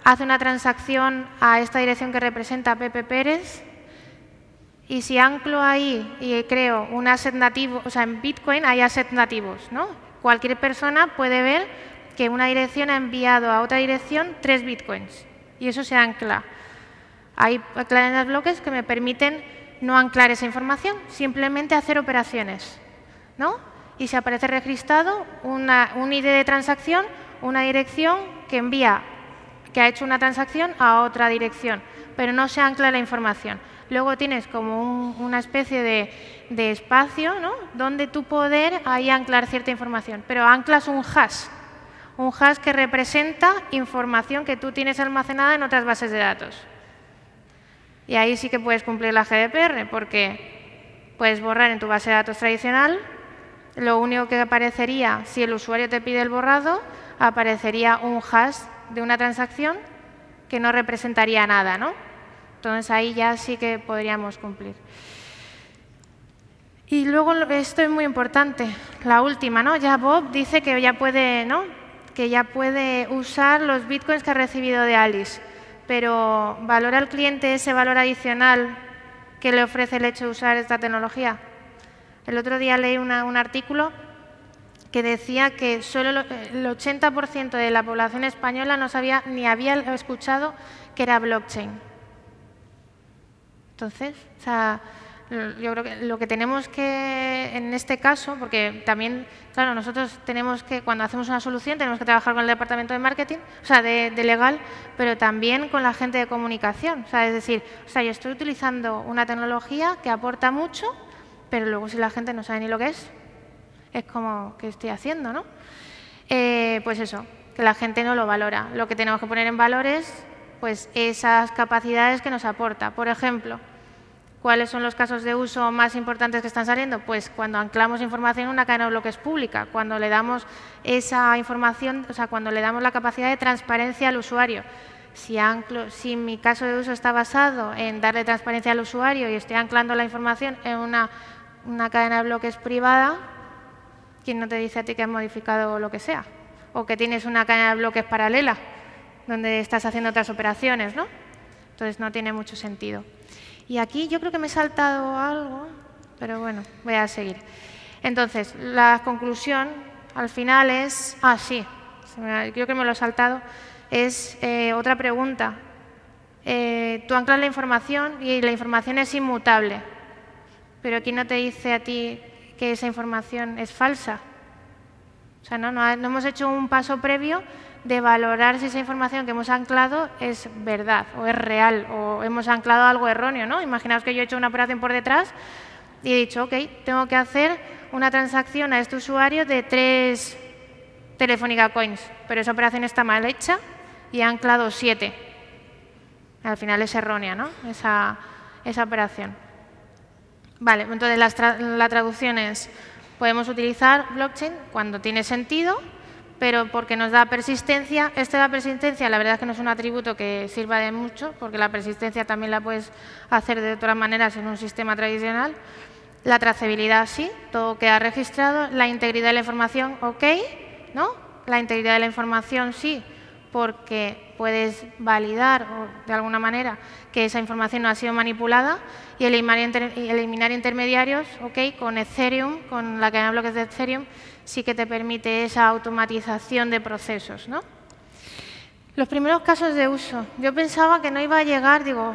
hace una transacción a esta dirección que representa Pepe Pérez Y si anclo ahí y creo un asset nativo, o sea, en Bitcoin hay assets nativos, ¿no? Cualquier persona puede ver que una dirección ha enviado a otra dirección 3 Bitcoins. Y eso se ancla. Hay cadenas de bloques que me permiten no anclar esa información, simplemente hacer operaciones, ¿no? Y se aparece registrado un ID de transacción, una dirección que envía, que ha hecho una transacción a otra dirección, pero no se ancla la información. Luego tienes como una especie de espacio, ¿no? Donde tú poder ahí anclar cierta información, pero anclas un hash que representa información que tú tienes almacenada en otras bases de datos. Y ahí sí que puedes cumplir la GDPR, porque puedes borrar en tu base de datos tradicional. Lo único que aparecería, si el usuario te pide el borrado, aparecería un hash de una transacción que no representaría nada, ¿no? Entonces, ahí ya sí que podríamos cumplir. Y luego, esto es muy importante, la última, ¿no? Ya Bob dice que ya puede, ¿no? Que ya puede usar los bitcoins que ha recibido de Alice. Pero, ¿valora el cliente ese valor adicional que le ofrece el hecho de usar esta tecnología? El otro día leí un artículo que decía que solo el 80% de la población española no sabía ni había escuchado que era blockchain. Entonces, o sea, yo creo que lo que tenemos que, en este caso, porque también, claro, nosotros tenemos que, cuando hacemos una solución, tenemos que trabajar con el departamento de marketing, o sea, de legal, pero también con la gente de comunicación. O sea, es decir, o sea, yo estoy utilizando una tecnología que aporta mucho, pero luego si la gente no sabe ni lo que es como, ¿qué estoy haciendo, no? Pues eso, que la gente no lo valora. Lo que tenemos que poner en valor es pues, esas capacidades que nos aporta. Por ejemplo, ¿cuáles son los casos de uso más importantes que están saliendo? Pues cuando anclamos información en una cadena de bloques pública, cuando le damos esa información, o sea, cuando le damos la capacidad de transparencia al usuario. Si mi caso de uso está basado en darle transparencia al usuario y estoy anclando la información en una cadena de bloques privada, ¿quién no te dice a ti que has modificado lo que sea? O que tienes una cadena de bloques paralela, donde estás haciendo otras operaciones, ¿no? Entonces, no tiene mucho sentido. Y aquí yo creo que me he saltado algo, pero bueno, voy a seguir. Entonces, la conclusión al final es... Ah, sí, creo que me lo he saltado. Es otra pregunta. Tú anclas la información y la información es inmutable. Pero ¿quién no te dice a ti que esa información es falsa? O sea, no hemos hecho un paso previo de valorar si esa información que hemos anclado es verdad o es real o hemos anclado algo erróneo, ¿no? Imaginaos que yo he hecho una operación por detrás y he dicho, OK, tengo que hacer una transacción a este usuario de 3 Telefónica Coins, pero esa operación está mal hecha y he anclado 7. Al final es errónea, ¿no? Esa operación. Vale, entonces la traducción es, podemos utilizar blockchain cuando tiene sentido, pero porque nos da persistencia. Esto de la persistencia, la verdad es que no es un atributo que sirva de mucho, porque la persistencia también la puedes hacer de otras maneras en un sistema tradicional. La trazabilidad, sí, todo queda registrado. La integridad de la información, OK, ¿no? La integridad de la información, sí, porque puedes validar de alguna manera que esa información no ha sido manipulada y eliminar intermediarios, OK, con Ethereum, con la cadena de bloques de Ethereum, sí que te permite esa automatización de procesos, ¿no? Los primeros casos de uso. Yo pensaba que no iba a llegar, digo,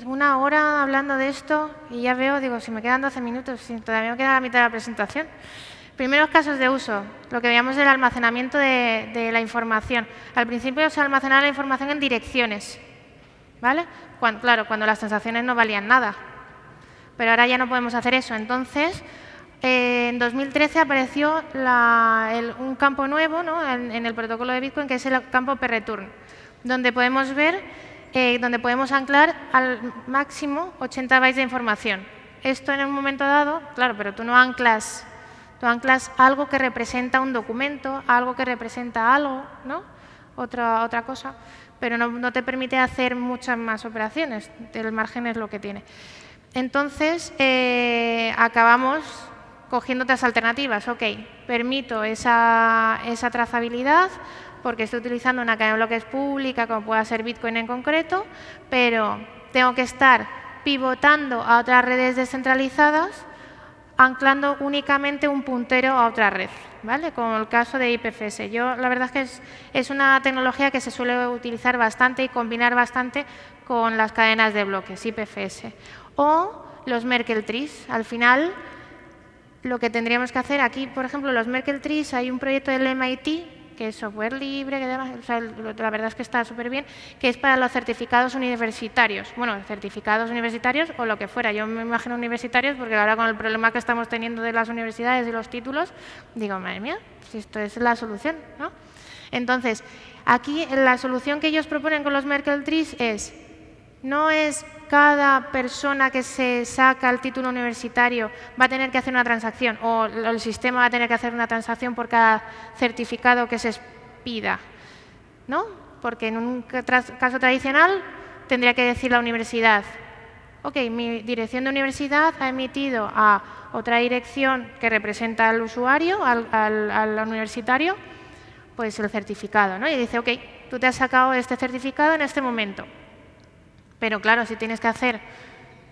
una hora hablando de esto y ya veo, digo, si me quedan 12 minutos, todavía me queda la mitad de la presentación. Primeros casos de uso, lo que veíamos del almacenamiento de la información. Al principio se almacenaba la información en direcciones, ¿vale? Claro, cuando las transacciones no valían nada. Pero ahora ya no podemos hacer eso. Entonces, en 2013 apareció un campo nuevo, ¿no? en el protocolo de Bitcoin, que es el campo per-return, donde podemos ver, donde podemos anclar al máximo 80 bytes de información. Esto en un momento dado, claro, pero tú anclas algo que representa un documento, algo que representa algo, ¿no? Otra cosa, pero no te permite hacer muchas más operaciones. El margen es lo que tiene. Entonces, acabamos cogiendo otras alternativas. OK, permito esa trazabilidad porque estoy utilizando una cadena de bloques pública, como pueda ser Bitcoin en concreto, pero tengo que estar pivotando a otras redes descentralizadas, anclando únicamente un puntero a otra red, ¿vale? Como el caso de IPFS. La verdad es que es una tecnología que se suele utilizar bastante y combinar bastante con las cadenas de bloques, IPFS. O los Merkle trees. Al final, lo que tendríamos que hacer aquí, por ejemplo, los Merkle trees, hay un proyecto del MIT, que es software libre, que o sea, la verdad es que está súper bien, que es para los certificados universitarios. Bueno, certificados universitarios o lo que fuera. Yo me imagino universitarios porque ahora con el problema que estamos teniendo de las universidades y los títulos, digo, madre mía, si esto es la solución, ¿no? Entonces, aquí la solución que ellos proponen con los Merkle trees no es cada persona que se saca el título universitario va a tener que hacer una transacción o el sistema va a tener que hacer una transacción por cada certificado que se pida, ¿no? Porque en un caso tradicional tendría que decir la universidad, ok, mi dirección de universidad ha emitido a otra dirección que representa al usuario, al universitario, pues el certificado, ¿no? Y dice, ok, tú te has sacado este certificado en este momento. Pero claro, si tienes que hacer,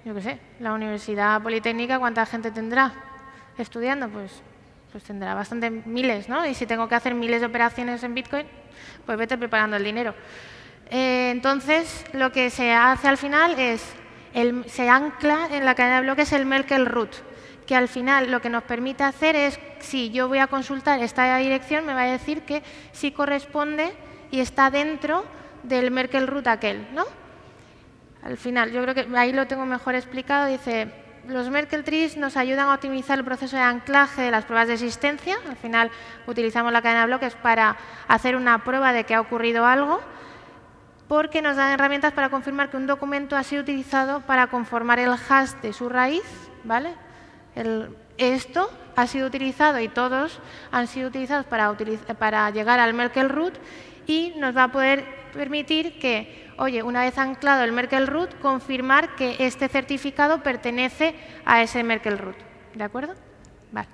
yo qué sé, la Universidad Politécnica, ¿cuánta gente tendrá estudiando? Pues tendrá bastante, miles, ¿no? Y si tengo que hacer miles de operaciones en Bitcoin, pues vete preparando el dinero. Entonces, lo que se hace al final es, se ancla en la cadena de bloques el Merkle root, que al final lo que nos permite hacer es, si yo voy a consultar esta dirección, me va a decir que sí corresponde y está dentro del Merkle root aquel, ¿no? Al final, yo creo que ahí lo tengo mejor explicado. Dice, los Merkle trees nos ayudan a optimizar el proceso de anclaje de las pruebas de existencia. Al final, utilizamos la cadena de bloques para hacer una prueba de que ha ocurrido algo, porque nos dan herramientas para confirmar que un documento ha sido utilizado para conformar el hash de su raíz, ¿vale? Esto ha sido utilizado y todos han sido utilizados para llegar al Merkle root y nos va a poder permitir que, oye, una vez anclado el Merkle root, confirmar que este certificado pertenece a ese Merkle root. ¿De acuerdo? Vale.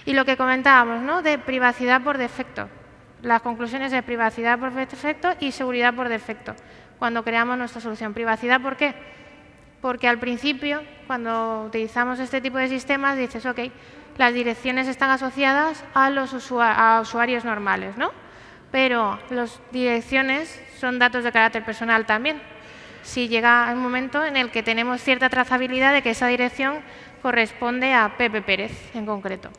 Y lo que comentábamos, ¿no? De privacidad por defecto. Las conclusiones de privacidad por defecto y seguridad por defecto. Cuando creamos nuestra solución. ¿Privacidad por qué? Porque al principio, cuando utilizamos este tipo de sistemas, dices, ok, las direcciones están asociadas a los usuarios normales, ¿no? Pero las direcciones son datos de carácter personal también. Si llega un momento en el que tenemos cierta trazabilidad de que esa dirección corresponde a Pepe Pérez en concreto.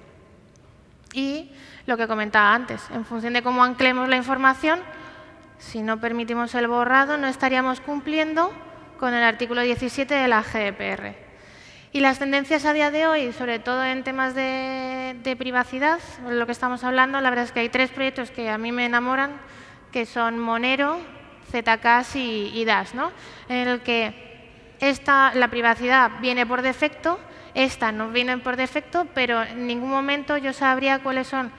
Y lo que comentaba antes, en función de cómo anclemos la información, si no permitimos el borrado, no estaríamos cumpliendo con el artículo 17 de la GDPR. Y las tendencias a día de hoy, sobre todo en temas de privacidad, lo que estamos hablando, la verdad es que hay 3 proyectos que a mí me enamoran, que son Monero, Zcash y Dash, ¿no? En el que la privacidad viene por defecto, esta no viene por defecto, pero en ningún momento yo sabría cuáles son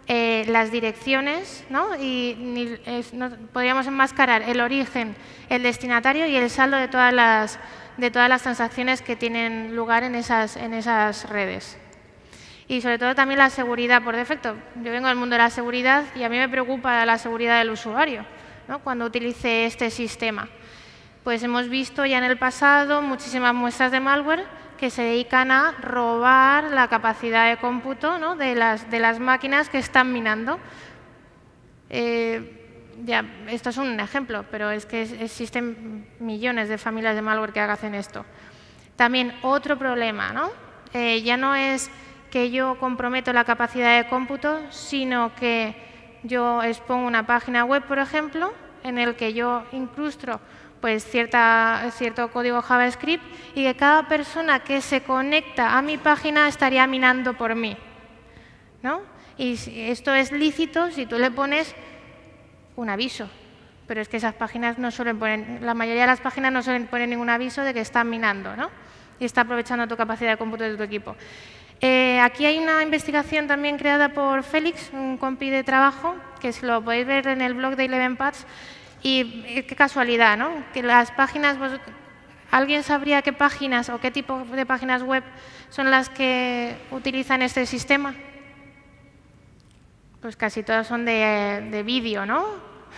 las direcciones, ¿no? Y podríamos enmascarar el origen, el destinatario y el saldo de todas las transacciones que tienen lugar en esas redes. Y sobre todo también la seguridad por defecto. Yo vengo del mundo de la seguridad y a mí me preocupa la seguridad del usuario, ¿no? Cuando utilice este sistema. Pues hemos visto ya en el pasado muchísimas muestras de malware que se dedican a robar la capacidad de cómputo, ¿no? de las máquinas que están minando. Ya, esto es un ejemplo, pero es que existen millones de familias de malware que hacen esto. También otro problema, ¿no? Ya no es que yo comprometo la capacidad de cómputo, sino que yo expongo una página web, por ejemplo, en el que yo incrusto pues, cierto código JavaScript y que cada persona que se conecta a mi página estaría minando por mí, ¿no? Y esto es lícito si tú le pones un aviso, pero es que esas páginas no suelen poner, la mayoría de las páginas no suelen poner ningún aviso de que están minando, ¿no? Y está aprovechando tu capacidad de cómputo de tu equipo. Aquí hay una investigación también creada por Félix, un compi de trabajo, que lo podéis ver en el blog de 11pads, y qué casualidad, ¿no? Que las páginas, ¿alguien sabría qué páginas o qué tipo de páginas web son las que utilizan este sistema? Pues casi todas son de vídeo, ¿no?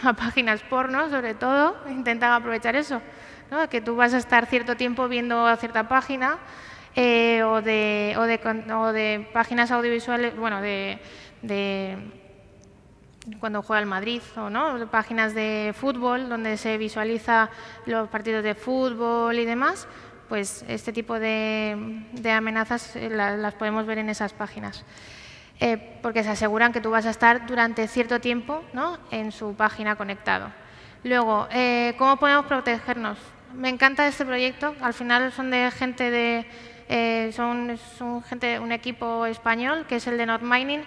a páginas porno, sobre todo, intentan aprovechar eso, ¿no? Que tú vas a estar cierto tiempo viendo a cierta página o de páginas audiovisuales, bueno, de cuando juega el Madrid, o no, páginas de fútbol donde se visualiza los partidos de fútbol y demás, pues este tipo de amenazas las podemos ver en esas páginas. Porque se aseguran que tú vas a estar durante cierto tiempo, ¿no?, en su página conectado. Luego, ¿cómo podemos protegernos? Me encanta este proyecto. Al final son de gente un equipo español, que es el de Not Mining,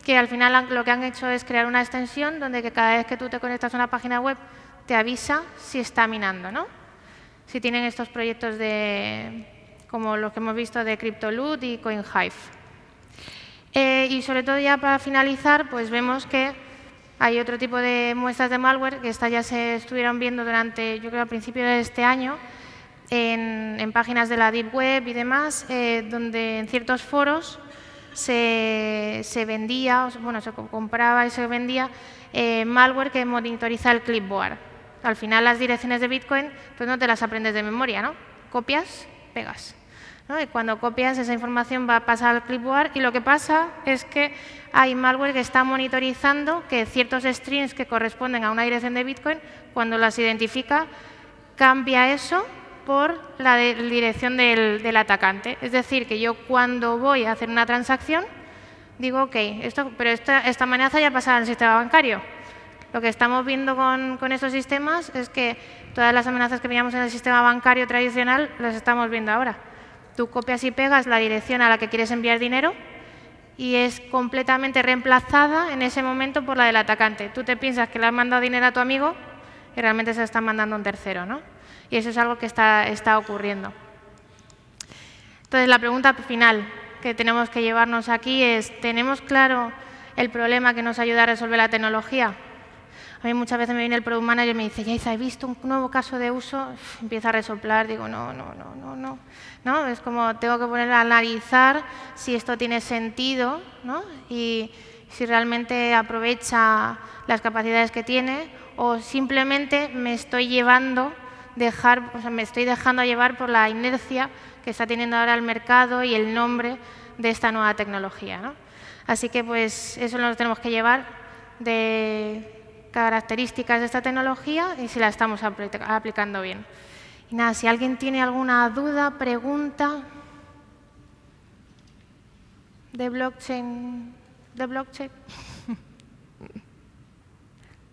que al final lo que han hecho es crear una extensión donde que cada vez que tú te conectas a una página web te avisa si está minando, ¿no? Si tienen estos proyectos como los que hemos visto de CryptoLoot y CoinHive. Y sobre todo, ya para finalizar, pues vemos que hay otro tipo de muestras de malware que estas ya se estuvieron viendo durante, yo creo, a principios de este año en páginas de la Deep Web y demás, donde en ciertos foros se vendía, bueno, se compraba y se vendía malware que monitoriza el clipboard. Al final, las direcciones de Bitcoin pues no te las aprendes de memoria, ¿no? Copias, pegas, ¿no? Y cuando copias, esa información va a pasar al clipboard y lo que pasa es que hay malware que está monitorizando que ciertos strings que corresponden a una dirección de Bitcoin, cuando las identifica, cambia eso por la dirección del atacante. Es decir, que yo cuando voy a hacer una transacción, digo, OK, pero esta amenaza ya pasa al sistema bancario. Lo que estamos viendo con estos sistemas es que todas las amenazas que veíamos en el sistema bancario tradicional las estamos viendo ahora. Tú copias y pegas la dirección a la que quieres enviar dinero y es completamente reemplazada en ese momento por la del atacante. Tú te piensas que le has mandado dinero a tu amigo y realmente se lo están mandando a un tercero, ¿no? Y eso es algo que está ocurriendo. Entonces, la pregunta final que tenemos que llevarnos aquí es, ¿tenemos claro el problema que nos ayuda a resolver la tecnología? A mí muchas veces me viene el Product Manager y me dice, Yaiza, he visto un nuevo caso de uso, empieza a resoplar, digo, no. Es como tengo que poner a analizar si esto tiene sentido, ¿no? Y si realmente aprovecha las capacidades que tiene o simplemente me estoy dejando llevar por la inercia que está teniendo ahora el mercado y el nombre de esta nueva tecnología, ¿no? Así que pues eso nos tenemos que llevar de características de esta tecnología y si la estamos aplicando bien. Y nada, si alguien tiene alguna duda, pregunta de blockchain.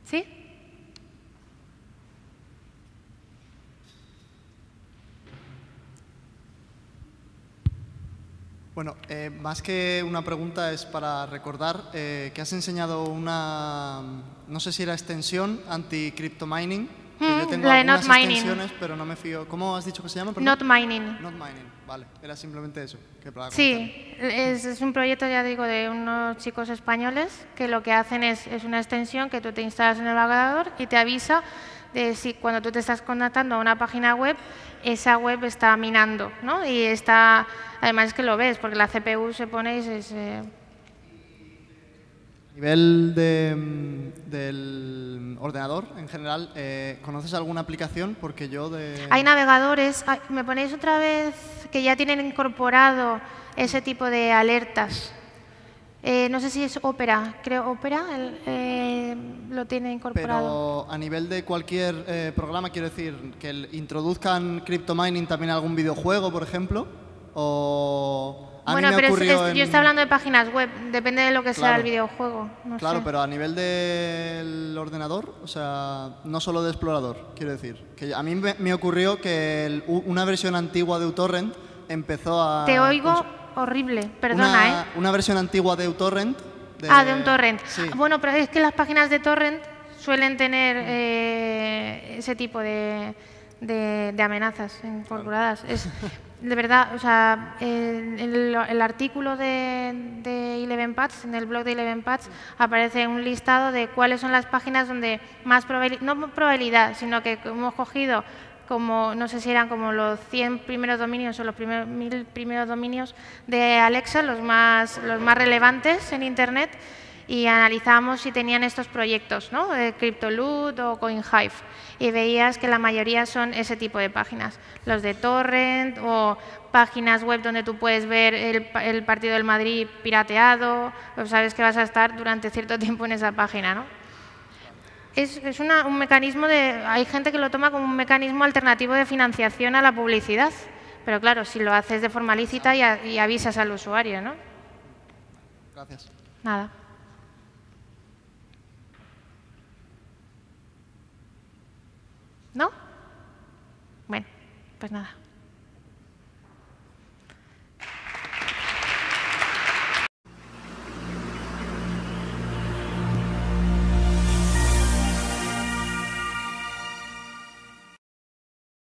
¿Sí? Bueno, más que una pregunta es para recordar que has enseñado una, no sé si era extensión anti-crypto-mining. Yo tengo la de algunas Not Mining. extensiones, pero no me fío. ¿Cómo has dicho que se llama? Perdón. Not Mining. Not Mining, vale. Era simplemente eso. Sí, es un proyecto, ya digo, de unos chicos españoles que lo que hacen es una extensión que tú te instalas en el navegador y te avisa de si cuando tú te estás conectando a una página web, esa web está minando, ¿no? Y además es que lo ves, porque la CPU se pone y se... A nivel del ordenador, en general, ¿conoces alguna aplicación? Porque yo Hay navegadores. ¿Me ponéis otra vez que ya tienen incorporado ese tipo de alertas? No sé si es Opera. Creo Opera lo tiene incorporado. Pero a nivel de cualquier programa, quiero decir, que introduzcan CryptoMining también en algún videojuego, por ejemplo, o... Bueno, pero yo estoy hablando de páginas web, depende de lo que sea el videojuego. Claro, pero a nivel del ordenador, o sea, no solo de explorador, quiero decir. Que a mí me ocurrió que una versión antigua de uTorrent empezó a... Te oigo horrible, perdona, Una versión antigua de uTorrent. De un torrent. Sí. Bueno, pero es que las páginas de torrent suelen tener ese tipo de amenazas incorporadas. De verdad, o sea, el artículo de 11pads, en el blog de 11pads, aparece un listado de cuáles son las páginas donde más no probabilidad, sino que hemos cogido como, no sé si eran como los 100 primeros dominios o los 1000 primeros dominios de Alexa, los más relevantes en Internet, y analizábamos si tenían estos proyectos, ¿no? CryptoLoot o CoinHive, y veías que la mayoría son ese tipo de páginas, los de torrent o páginas web donde tú puedes ver el partido del Madrid pirateado, pues sabes que vas a estar durante cierto tiempo en esa página, ¿no? Es un mecanismo hay gente que lo toma como un mecanismo alternativo de financiación a la publicidad, pero claro, si lo haces de forma lícita y avisas al usuario, ¿no? Gracias. Nada. ¿No? Bueno, pues nada.